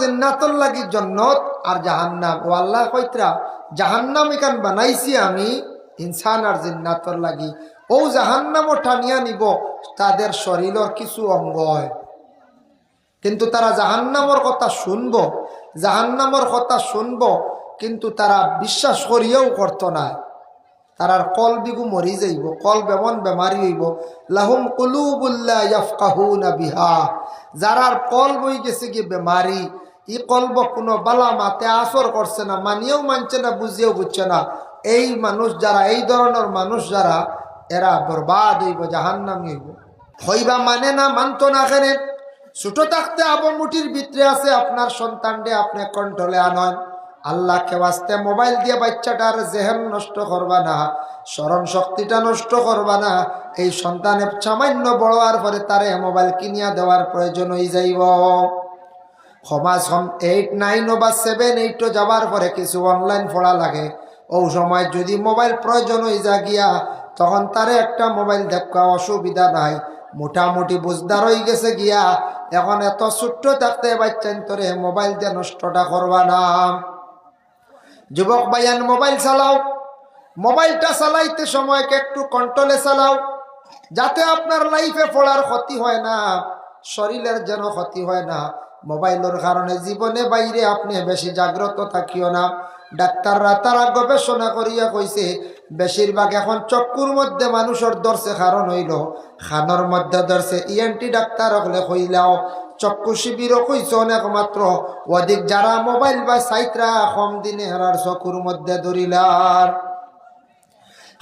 জিন্নাতর লাগি জন্নত আর জাহান্নাম। ও আল্লাহ কইতরা জাহান্নাম এখান বানাইছি আমি ইনসান আর জিন্নাতর লাগি। ও জাহান্নামও টানিয়া নিব তাদের শরীরের কিছু অঙ্গ হয়, কিন্তু তারা জাহান্নামর কথা শুনব, জাহান্নামর কথা শুনব, কিন্তু তারা বিশ্বাস করিয়াও করত না। তারার কল বিগু মরি যাইব, কল বেমন বেমারি হইব। লাহুম কুলুবুল্লা ইয়াফকাহুনা বিহা, যারার কল বই গেছে কি বেমারি, ই কলব কোনো বালা মাতে আসর করছে না, মানিয়েও মানছে না, বুঝিয়েও বুঝছে না। এই মানুষ যারা, এই ধরনের মানুষ যারা, এরা বরবাদ হইব, জাহান্নামী হইব। হইবা মানে না, মানতো না। এখানে ছোট থাকতে আবমুটির ভিতরে আছে আপনার সন্তানকে আপনি কন্ট্রোলে আনন। আল্লাহকে বাস্তে মোবাইল দিয়ে বাচ্চাটার জেহেন নষ্ট করবা না, স্মরণ শক্তিটা নষ্ট করবা না। এই সন্তানের সামান্য বড় হওয়ার পরে তারে মোবাইল কিনিয়া দেওয়ার প্রয়োজন হয়ে যাইব। সমাজ 8, 9 বা 7, 8 যাবার পরে কিছু অনলাইন পড়া লাগে। ও সময় যদি মোবাইল প্রয়োজন হয়ে যা গিয়া, তখন তারে একটা মোবাইল দেখা অসুবিধা নাই। মোটামুটি বুঝদার হয়ে গেছে গিয়া, এখন এত ছোট্ট থাকতে বাচ্চান তোরে মোবাইল দিয়ে নষ্টটা করবা না। যুবক ভাইয়ান মোবাইল চালাও, মোবাইলটা চালাইতে সময়কে একটু কন্ট্রোলে চালাও, যাতে আপনার লাইফে পড়ার ক্ষতি হয় না, শরীরের যেন ক্ষতি হয় না। মোবাইলের কারণে জীবনে বাইরে আপনি বেশি জাগ্রত থাকিও না। ডাক্তাররা তারা গবেষণা করিয়া কইছে বেশিরভাগ এখন চক্ষুর মধ্যে মানুষের ধরছে, কারণ হইল খানোর মধ্যে ধরছে। ইএনটি ডাক্তার হলে কইলাও, চক্ষু শিবিরও কইছে একমাত্র অধিক যারা মোবাইল বা সাইটরা কম দিনে হারার চকুর মধ্যে ধরিলার,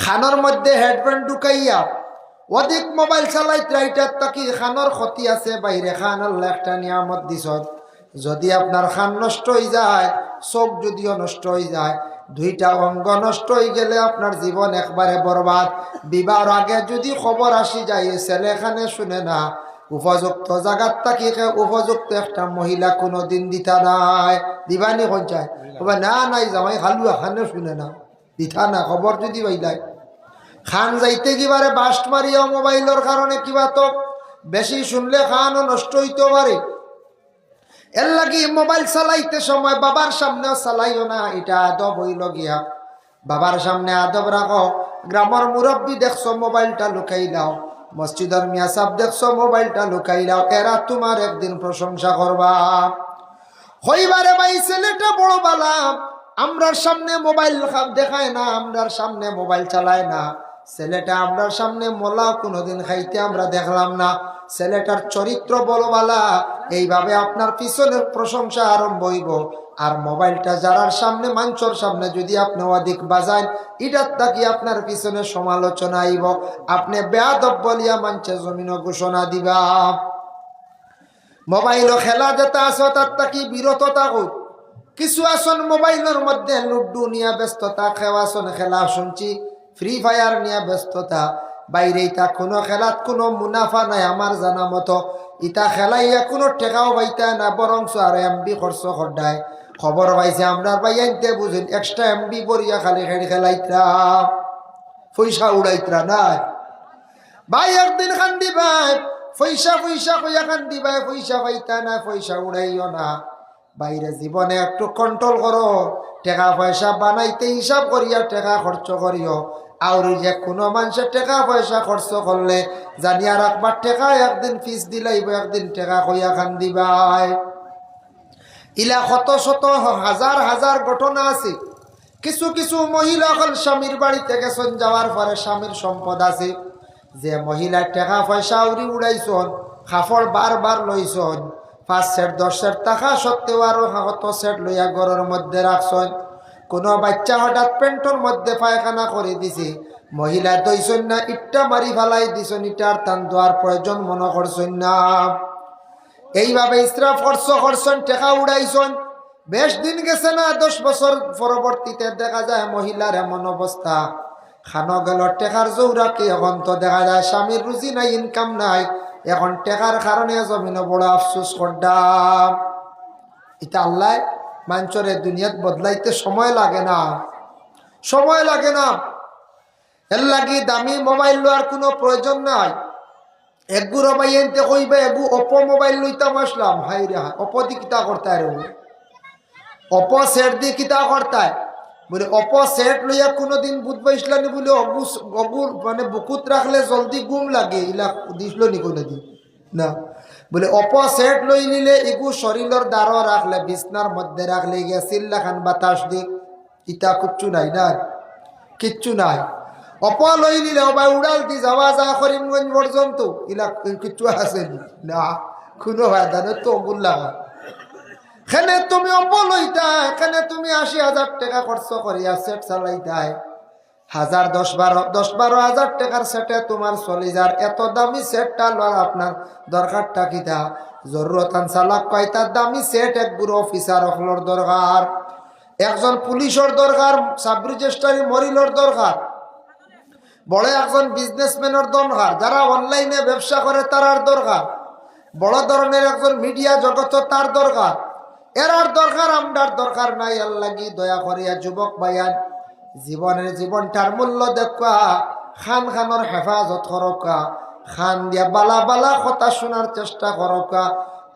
খানোর মধ্যে হেডফোন ঢুকাইয়া অধিক মোবাইল চালাইতে, এটার তাকি খানোর ক্ষতি আছে। বাইরে খান আল্লাহ একটা নিয়ামত দিছ, যদি আপনার খান নষ্ট হয়ে যায়, চোখ যদিও নষ্ট হয়ে যায়, দুইটা অঙ্গ নষ্ট হয়ে গেলে আপনার জীবন একবারে বরবাদ। বিবাহর আগে যদি খবর আসি যায় ছেলে খানে শুনে না, উপযুক্ত জায়গার তাকি উপযুক্ত একটা মহিলা কোনো দিন দিতা নাই, দিবানি কঞ্চায় না নাই জামাই খালুয়া খানে শুনে না, দিতা না খবর যদি বাইলাই। খান যাইতে কিবারে বাস্ট মারিয়া মোবাইলের কারণে কিবা তো বেশি শুনলে খানও নষ্ট হইতে পারে। এর লাগি মোবাইল চালাইতে সময় বাবার সামনেও চালাইও না, এটা আদব হইল গিয়া। বাবার সামনে আদব রাখো। গ্রামের মুরব্বী দেখছো মোবাইলটা লুকাই দাও, মসজিদের মিয়া সাহেব দেখছো মোবাইলটা লুকাই দাও, এরা তোমার একদিন প্রশংসা করবা। হইবারে ভাই ছেলেটা বড় বালা, আমরার সামনে মোবাইল দেখায় না, আমরার সামনে মোবাইল চালায় না। ছেলেটা আমরার সামনে মোলা কোনোদিন খাইতে আমরা দেখলাম না। ছেলেটার চরিত্র বলবালা, এইভাবে আপনার পিছনে প্রশংসা আরম্ভ হইব। আর মোবাইলটা যারার সামনে, মানুষের সামনে যদি আপনি অধিক বাজান, এটার থাকি আপনার পিছনে সমালোচনা আইব, আপনি বেয়াদব বলিয়া মানুষে জমিন ঘোষণা দিবা। মোবাইল খেলা যেটা আছে তার থাকি বিরত থাকুক। কিছু আসন মোবাইলের মধ্যে লুডু নিয়ে ব্যস্ততা, খেওয়াছন খেলা শুনছি, ফ্রি ফায়ার নিয়ে ব্যস্ততা। বাইরে ইটা কোনো খেলাত কোনো মুনাফা নাই আমার জানা মতো। ইটা খেলাইয়া কোনো টেকাও পাইতা না, বরং আর এমবি খরচ খরদায়। খবর পাইছে আমরা ভাই আনতে বুঝেন এক্সট্রা এমবি বরিয়া খালি খেলি খেলাইতরা, পয়সা উড়াইতরা নাই ভাই। একদিন খান্দি ভাই পয়সা পয়সা কইয়া খান্দি ভাই, পয়সা পাইতা না, পয়সা উড়াইও না। বাইরে জীবনে একটু কন্ট্রোল করো, টাকা পয়সা বানাইতে হিসাব করিয়া টাকা খরচ করিও। আর যে কোনো মানুষের টাকা পয়সা খরচ করলে জানিয়া রাখবার, টাকা একদিন ফিস দিলাইব, একদিন টাকা কইয়া খান দিবাই। ইলা শত শত হাজার হাজার ঘটনা আছে। কিছু কিছু মহিলা হল স্বামীর বাড়িতে গেছেন, যাওয়ার পরে স্বামীর সম্পদ আছে, যে মহিলার টাকা পয়সা উড়ি উড়াইছন, কাপড় বারবার লইছন, 5 সেট 10 সেট টাকা সত্ত্বেও আরো কত সেট লইয়া ঘরের মধ্যে রাখছন। কোনো বাচ্চা হঠাৎ পেন্টর মধ্যে পায়খানা করে দিছে, মহিলা দইছন না, ইটটা মারি ফেলাই দিছন, ইটার টান দেওয়ার প্রয়োজন মনে করছেন না। এইভাবে ইসরাফ করছেন, টাকা উড়াইছন। বেশ দিন গেছে না, 10 বছর পরবর্তীতে দেখা যায় মহিলার এমন অবস্থা, খানো গেল টেকার জৌরাকে। এখন তো দেখা যায় স্বামীর রুজি নাই, ইনকাম নাই, এখন টেকার কারণে জমিনে বড় আফসোস করতাম। এটা আল্লাহ মানুষের দুনিয়াত বদলাইতে সময় লাগে না, সময় লাগে না। এর লাগি দামি মোবাইল লওয়ার কোনো প্রয়োজন নাই। একগুড়ো বাইনতে কইবে এগু অপো মোবাইল লইতাম আসলাম, হাই রে অপো দি কিতা করতায় রে, অপো সেট দি কিতা করতায় বলে অপো সেট লইয়া কোনোদিন বুধবা ইসলানি বলে অগুর মানে বুকুত রাখলে জলদি গুম লাগে, ইলা দিছিল নি কোনোদিন না। বলে অপো সেট লই নিলে এগু শরীরের দ্বারও রাখলে বিছনার মধ্যে রাখলে গিয়া চিল্লা খান বাতাস দিক, ইটা কিচ্ছু নাই না, কিচ্ছু নাই। অপা লই নিলে ভাই উড়াল দি যাওয়া যা করিমগঞ্জ পর্যন্ত, ইলা কিচ্ছু আছে না, কোনো ফায়দা নেই তো ওগুল লাগা। এখানে তুমি অপো লইতা, এখানে তুমি ৮০,০০০ টাকা খরচ করিয়া সেট চালাইতাই, ১০-১২ হাজার টাকার সেটে তোমার চলে যার, এত দামি সেটটা লওয়ার আপনার দরকারটা কিতা? জরুরত চালাক কয়টা দামি সেট এক বুড়ো অফিসার হলোর দরকার, একজন পুলিশের দরকার, সাব রেজিস্ট্রারি মরিলর দরকার, বড় একজন বিজনেসম্যানের দরকার, যারা অনলাইনে ব্যবসা করে তার দরকার, বড় ধরনের একজন মিডিয়া জগৎ তার দরকার, এরার দরকার, আমরার দরকার নাই। আল্লাহ কি দয়া করিয়া যুবক ভাইয়ান জীবনটার মূল্য দেখা, খানর হেফাজত করকা, খান দিয়া বালা বালা কথা শোনার চেষ্টা করকা।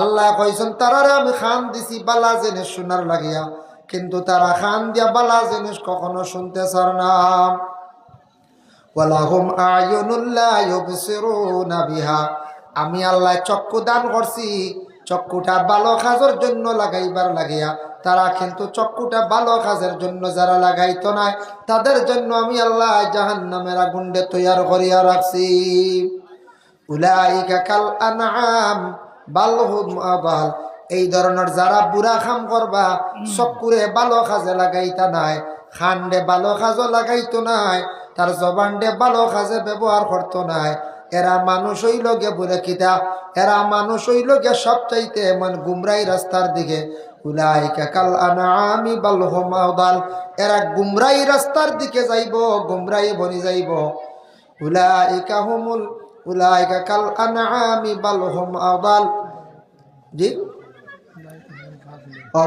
আল্লাহ কইছেন তারারে আমি খান দিছি বালা জিনিস শোনার লাগিয়া, কিন্তু তারা খান দিয়া বালা জিনিস কখনো শুনতে চার না। ওয়ালাহুম আয়ুনুল লা ইউবসিরুনা বিহা, আমি আল্লাহ চক্ষু দান করছি, চক্ষুটা ভালো কাজের জন্য লাগাইবার লাগিয়া, তারা কিন্তু চক্ষুটা ভালো কাজের জন্য যারা লাগাইতো না, তাদের জন্য আমি আল্লাহ জাহান্নামের আগুনে তৈয়ার করিয়া রাখছি। উলাইকা কাল আনআম বাল হুম আদাল, এই ধরনের যারা বুড়া কাম করবা, চক্ষুরে ভালো কাজে লাগাইতা নাই, খান্ডে ভালো কাজও লাগাইতো নাই, তার জবানডে ভালো কাজে ব্যবহার করতো নাই, এরা মানুষ হইল গে বলে কিতা, এরা মানুষ হইল গে সবচাইতে এমন গুমরাই রাস্তার দিকে। উলাইকা কাল আনআমি বাল হুম আদাল, এরা গুমরাই রাস্তার দিকে যাইব, গুমরাই বনি যাইব। উলাইকা কাল আনআমি বাল হুম আদাল, জি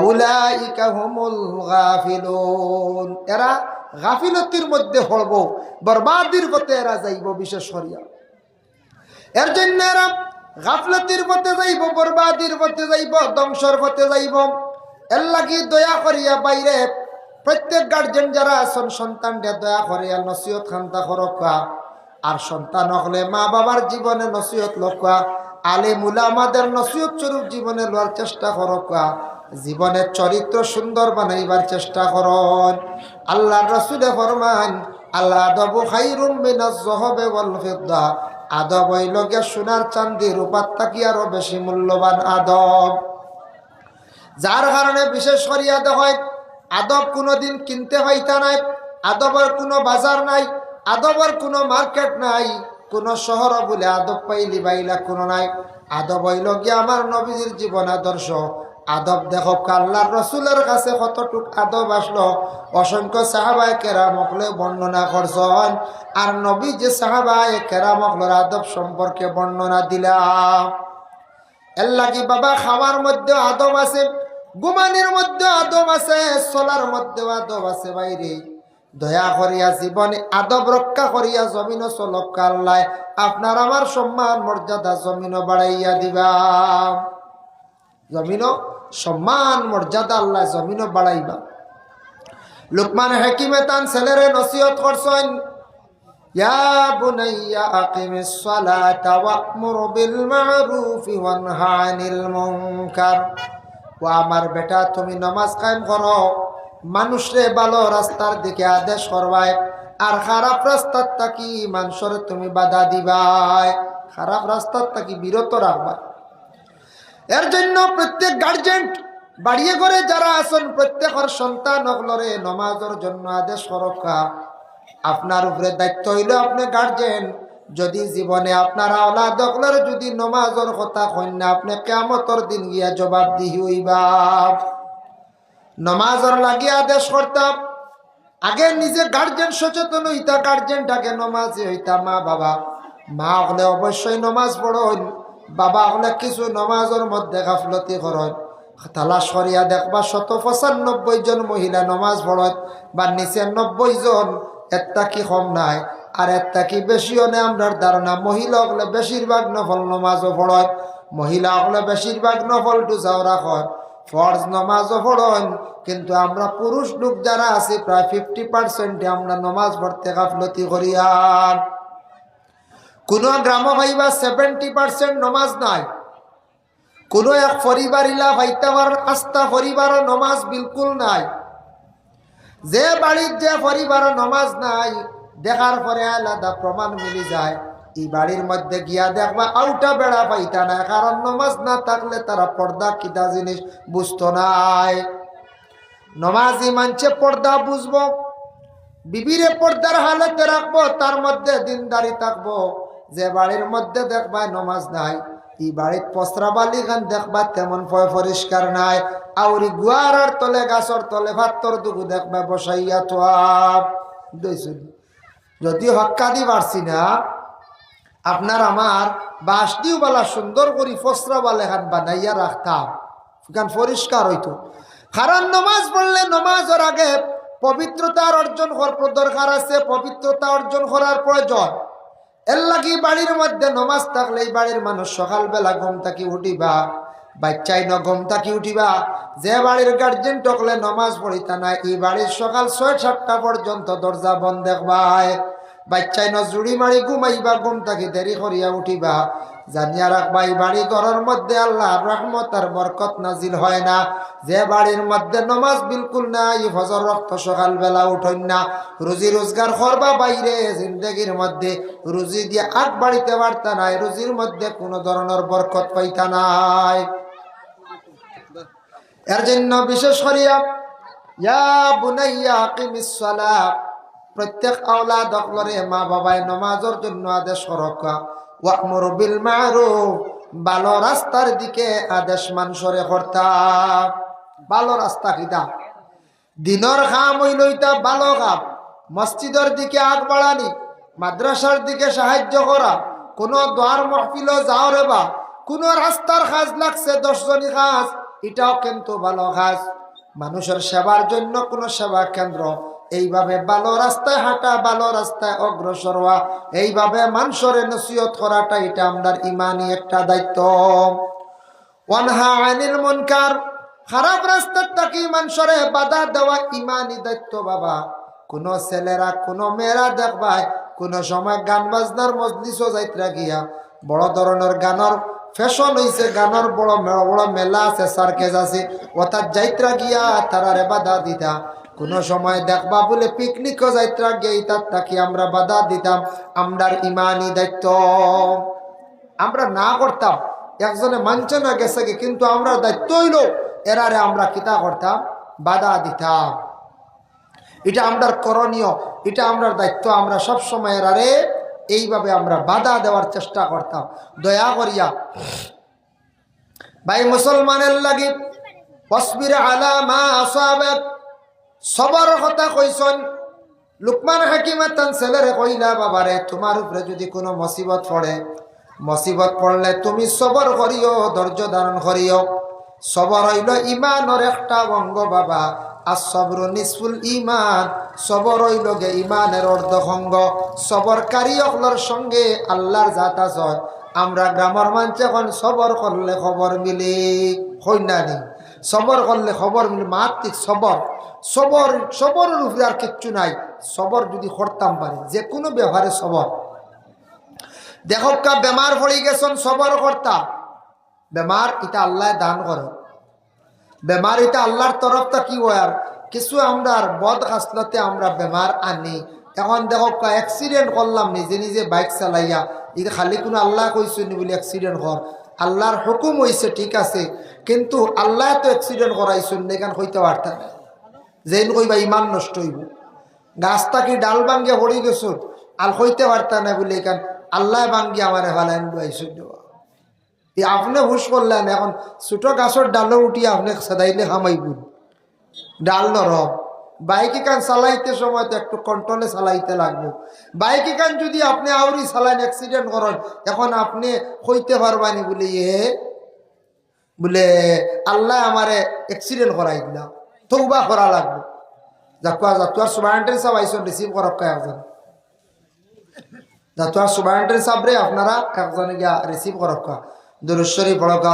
উলাইকা হুমুল গাফিলুন, এরা গাফিলতির মধ্যে হব, বরবাদির পথে এরা যাইব, বিশেষ করিয়া এর জন্য এরা গাফলতির পথে যাইব, বরবাদির পথে যাইব, ধ্বংসর পথে যাইব। এর লাগি দয়া করিয়া বাইরে প্রত্যেক গার্জেন যারা আছেন সন্তানকে দয়া করিয়া নসিহত খান্তা করকা, আর সন্তান হলে মা বাবার জীবনে নসিহত লকা, আলেম উলামাদের নসিহত স্বরূপ জীবনে লওয়ার চেষ্টা করকা, জীবনের চরিত্র সুন্দর বানাইবার চেষ্টা করন। আল্লাহর রাসূলে ফরমান আল্লাহ আদবু খায়রুম মিনাজ যাহাবি ওয়াল ফিদ্দা, আদব হইল গে সোনার চাঁদি রূপার থাকি আরো বেশি মূল্যবান আদব। যার কারণে বিশেষ করিয়া দেখায় আদব কোনোদিন কিনতে হইতা নাই, আদবের কোনো বাজার নাই, আদবের কোনো মার্কেট নাই, কোনো শহর বলে আদব পাইলি বাইলা কোনো নাই। আদব হইল গিয়ে আমার নবীজির জীবন আদর্শ। আদব দেখো আল্লাহর রসুলের কাছে কতটুক আদব আসলো, অসংখ্য সাহাবায়ে কেরামকলে বর্ণনা করছেন, আর নবী যে সাহাবায়ে কেরামকলের আদব সম্পর্কে বর্ণনা দিলাম। এর লাগি বাবা খাওয়ার মধ্যে আদব আছে, ঘুমানির মধ্যে আদব আছে, চলার মধ্যে আদব আছে। বাইরে দয়া করিয়া জীবনে আদব রক্ষা করিয়া জমিন চলক, আল্লাহ আপনার আমার সম্মান মর্যাদা জমিন বাড়াইয়া দিবা, জমিন সম্মান মর্যাদা আল্লাহ জমিন বাড়াইবা। লুকমান হাকিমে তান ছেলেরে নসিহত করছেন, ইয়া বুনাইয়া আকিমিস সালাতা ওয়া'মুর বিল মা'রুফি ওয়ানহা আনিল মুনকার, ও আমার বেটা তুমি নামাজ কায়েম করো, মানুষরে ভালো রাস্তার দিকে আদেশ করবাই, আর খারাপ রাস্তার থাকি মানুষের তুমি বাধা দিবাই, খারাপ রাস্তার থাকি বিরত রাখবা। এর জন্য প্রত্যেক গার্জেন বাড়িয়ে করে যারা আছেন প্রত্যেকের সন্তান অগলরে নমাজের জন্য আদেশ করকা। আপনার উপরে দায়িত্ব হইল আপনি গার্জেন, যদি জীবনে আপনার আওলাদ অগলরে যদি নমাজের কথা কইনা, আপনি কিয়ামতের দিন গিয়া জবাবদিহি হইবা। নমাজের লাগি আদেশ করতাম, আগে নিজে গার্জেন সচেতন হইতা, গার্জেনটাকে নমাজি হইতা। মা বাবা, মা হলে অবশ্যই নমাজ পড়েন, বাবা হলে কিছু নমাজের মধ্যে গাফলতি করেন। তালাশ করিয়া দেখবা 195 জন মহিলা নমাজ পড়েন, বা নিচে 90 জন, একটা কি কম নাই। আর এর থাকি বেশিও নেই আমরার ধারণা মহিলা হলে বেশিরভাগ নফল নমাজও পড়য়, মহিলা হলে বেশিরভাগ নফল টুসাও রাখয়, ফরজ নমাজও পড়েন। কিন্তু আমরা পুরুষ লোক যারা আছি প্রায় 50% আমরা নমাজ পড়তে গাফলতি করিয়ার। কোন গ্রাম ভাইবা 70% নমাজ নাই। কোন এক পরিবার ইলা ভাইতাবার আস্থা পরিবার নমাজ বিলকুল নাই। যে বাড়ির যে পরিবার নমাজ নাই দেখার পরে আলাদা প্রমাণ মিলি যায়। এই বাড়ির মধ্যে গিয়া দেখবা আউটা বেড়া পাইতা না, কারণ নমাজ না থাকলে তারা পর্দা কিতা জিনিস বুঝতো নাই। নমাজি মানছে পর্দা বুঝবো, বিবিরে পর্দার হালতে রাখবো, তার মধ্যে দিনদারি থাকবো। যে বাড়ির মধ্যে দেখবা নমাজ নাই, এই বাড়ির পসরা বালি গান দেখবা তেমন পরিষ্কার নাই। আউরি গুয়ারার তলে গাছর তলে ভাতর দুগু দেখবা বসাইয়া তোয়াব। যদি হক্কা দি পারছি না, আপনার আমার বাঁশ দিও বালা সুন্দর করি ফসরা বালে হাত বানাইয়া রাখতাম, গান পরিষ্কার হইতো। কারণ নমাজ পড়লে নমাজের আগে পবিত্রতার অর্জন করার দরকার আছে, পবিত্রতা অর্জন করার প্রয়োজন। এর লাগি বাড়ির মধ্যে নমাজ থাকলে এই বাড়ির মানুষ সকালবেলা ঘুম থাকি উঠিবা, বাচ্চাই ন ঘুম থাকি উঠিবা। যে বাড়ির গার্জেন টকলে নমাজ পড়িতা না, এই বাড়ির সকাল 6-7টা পর্যন্ত দরজা বন্ধ দেখবাই। বাচ্চাই ন জুড়ি মারি ঘুমাইবা, ঘুম থাকি দেরি করিয়া উঠিবা। জানিয়া রাখবা এই বাড়ি ঘরের মধ্যে আল্লাহর রহমত আর বরকত নাজিল হয় না। যে বাড়ির মধ্যে নমাজ বিলকুল নাই, ফজর রক্ত সকালবেলা উঠেন না, রুজি রোজগার করবা বাইরে, জিন্দগির মধ্যে রুজি দিয়ে আগ বাড়িতে পারতা নাই, রুজির মধ্যে কোনো ধরনের বরকত পাইতা নাই। এর জন্য বিশেষ করিয়া ইয়া বুনাইয়া আকিমিস সালাহ, প্রত্যেক আওলাদ অকলরে মা বাবায় নমাজের জন্য আদেশ করকা। ওয়ামুর বিল মারুফ, ভালো রাস্তার দিকে আদেশ মানুষরে করতা। ভালো রাস্তা কিতা? দিনের কাম হইলইতা ভালো কাম, মসজিদের দিকে আগ বাড়ানি, মাদ্রাসার দিকে সাহায্য করা, কোনো দোয়ার মহফিল যাও রে বা, কোনো রাস্তার কাজ লাগছে 10 জনী কাজ, এটাও কিন্তু ভালো কাজ। মানুষের সেবার জন্য কোনো সেবা কেন্দ্র, এইভাবে ভালো রাস্তায় হাঁটা, ভালো রাস্তায় অগ্রসর হওয়া, এইভাবে মানুষের নসিহত করাটা এটা আমাদের ইমানি একটা দায়িত্ব। ওয়ানহা আনিল মুনকার, খারাপ রাস্তার থেকে মানুষের বাধা দেওয়া ইমানি দায়িত্ব বাবা। কোন ছেলেরা কোন মেয়েরা দেখবাই কোন সময় গান বাজনার মজলিসও যাইত্রা গিয়া, বড় ধরনের গানের ফ্যাশন হইছে, গানের বড় বড় মেলা আছে, সার্কেস আছে, অর্থাৎ যাইত্রা গিয়া তারারে বাধা দিতা। কোন সময় দেখবা বলে পিকনিকও যাইত্রা গিয়ে তার তাকে আমরা বাধা দিতাম। আমরার ইমানি দায়িত্ব আমরা না করতাম, একজনে মানছে না গেছে, কিন্তু আমরা দায়িত্ব হইল এরারে আমরা কিতা করতাম, বাধা দিতাম। এটা আমরার করণীয়, এটা আমরার দায়িত্ব। আমরা সব সময় এরারে এইভাবে আমরা বাধা দেওয়ার চেষ্টা করতাম। দয়া করিয়া ভাই মুসলমানের লাগি ওয়াসবির আলা মা আসাবাক, সবর কথা কইছেন। লুকমান হাকিম তান ছেলেরে কইলা, বাবারে তোমার উপরে যদি কোনো মুসিবত পড়ে, মুসিবত পড়লে তুমি সবর করিও, ধৈর্য ধারণ করিও। সবর হইল ইমানের একটা অঙ্গ বাবা। আর সবর নিসফুল ইমান, সবর হইল গে ইমানের অর্ধভঙ্গ। সবরকারী অকলর সঙ্গে আল্লাহর জাত আছে। আমরা গ্রামের মানুষ এখন সবর করলে খবর মিলে হই না নি, সবর করলে খবর মিলে, মাত্রিক সবর। সবর সবরের উপরে আর কিচ্ছু নাই। সবর যদি করতাম পারি যে কোনো ব্যবহারে সবর। দেখো কা বেমার পড়ে গেছেন, সবর করতাম। বেমার এটা আল্লাহ দান করে, বেমার এটা আল্লাহর তরফটা কি হয়। আর কিছু আমরা বদ হাসলতে আমরা বেমার আনি। এখন দেখো অ্যাক্সিডেন্ট করলাম নিজে নিজে বাইক চালাইয়া, এটা খালি কোনো আল্লাহ কইসনি বলে অ্যাক্সিডেন্ট কর, আল্লাহর হুকুম হয়েছে ঠিক আছে, কিন্তু আল্লাহ তো অ্যাক্সিডেন্ট করাইছেন এখান হইতে পারতাম না, যেন কইবা ইমান নষ্ট হইব। গাছটা কি ডাল ভাঙ্গিয়া পড়ে গেছ আর হইতে পারতাম না বলে এখান আল্লাহ ভাঙ্গি আমার ভালাইন আইসন দেওয়া। আপনি হুশ করলেন, এখন ছোট গাছের ডালও উঠিয়ে আপনি সেদাইলে হামাইবুন, ডাল নরম। বাইকে কান চালাইতে সময় তো একটু কন্ট্রোলে চালাইতে লাগবো। বাইকে কান যদি আপনি আউরি চালাইন অ্যাক্সিডেন্ট করেন, এখন আপনি হইতে পারবানি বলে বলে আল্লাহ আমারে অ্যাক্সিডেন্ট করাই দিলাম, তৌবা করা লাগবে। যা তোর সুবাহ সাহেব আইসন রিসিভ করক একজন যা তো আর সুবাহ সাবরে আপনারা একজনে গিয়া রিসিভ করক দুরুদ শরীফ পড়ক।